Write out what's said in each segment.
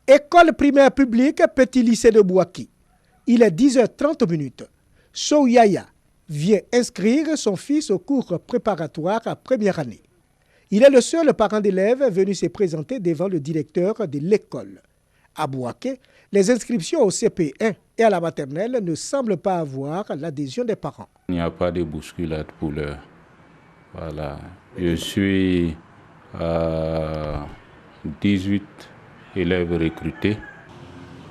École primaire publique, petit lycée de Bouaki. Il est 10h30. Souyaya vient inscrire son fils au cours préparatoire à première année. Il est le seul parent d'élève venu se présenter devant le directeur de l'école. À Bouaké, les inscriptions au CP1 et à la maternelle ne semblent pas avoir l'adhésion des parents. Il n'y a pas de bousculade pour l'heure. Voilà. Je suis 18 élèves recrutés.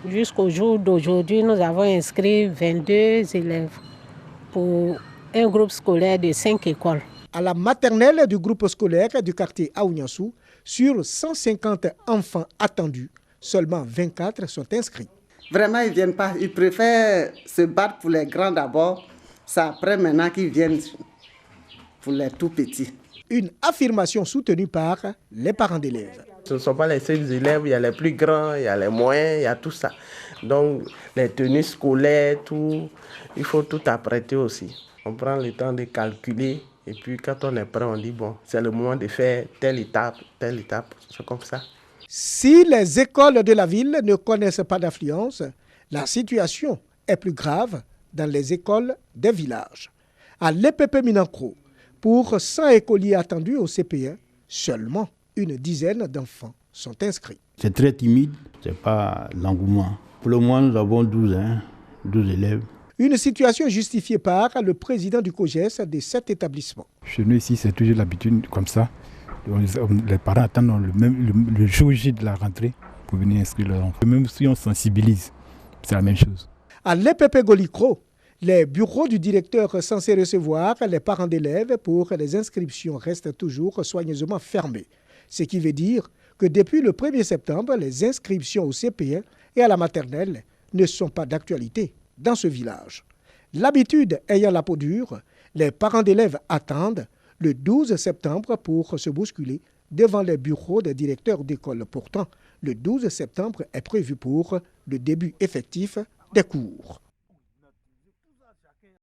Jusqu'au jour d'aujourd'hui, nous avons inscrit 22 élèves pour un groupe scolaire de 5 écoles. À la maternelle du groupe scolaire du quartier Aouniansou, sur 150 enfants attendus, seulement 24 sont inscrits. Vraiment, ils ne viennent pas. Ils préfèrent se battre pour les grands d'abord. C'est après maintenant qu'ils viennent pour les tout petits. Une affirmation soutenue par les parents d'élèves. Ce ne sont pas les seuls élèves, il y a les plus grands, il y a les moyens, il y a tout ça. Donc les tenues scolaires, tout, il faut tout apprêter aussi. On prend le temps de calculer et puis quand on est prêt, on dit bon, c'est le moment de faire telle étape, c'est comme ça. Si les écoles de la ville ne connaissent pas d'affluence, la situation est plus grave dans les écoles des villages. À l'EPP Minankro, pour 100 écoliers attendus au CP1, seulement une dizaine d'enfants sont inscrits. C'est très timide, ce n'est pas l'engouement. Pour le moment, nous avons 12 élèves. Une situation justifiée par le président du COGES de cet établissement. Chez nous ici, c'est toujours l'habitude comme ça. Les parents attendent le jour J de la rentrée pour venir inscrire leurs enfants. Même si on sensibilise, c'est la même chose. À l'EPP Golikro, les bureaux du directeur censés recevoir les parents d'élèves pour les inscriptions restent toujours soigneusement fermés. Ce qui veut dire que depuis le 1er septembre, les inscriptions au CP1 et à la maternelle ne sont pas d'actualité dans ce village. L'habitude ayant la peau dure, les parents d'élèves attendent le 12 septembre pour se bousculer devant les bureaux des directeurs d'école. Pourtant, le 12 septembre est prévu pour le début effectif des cours.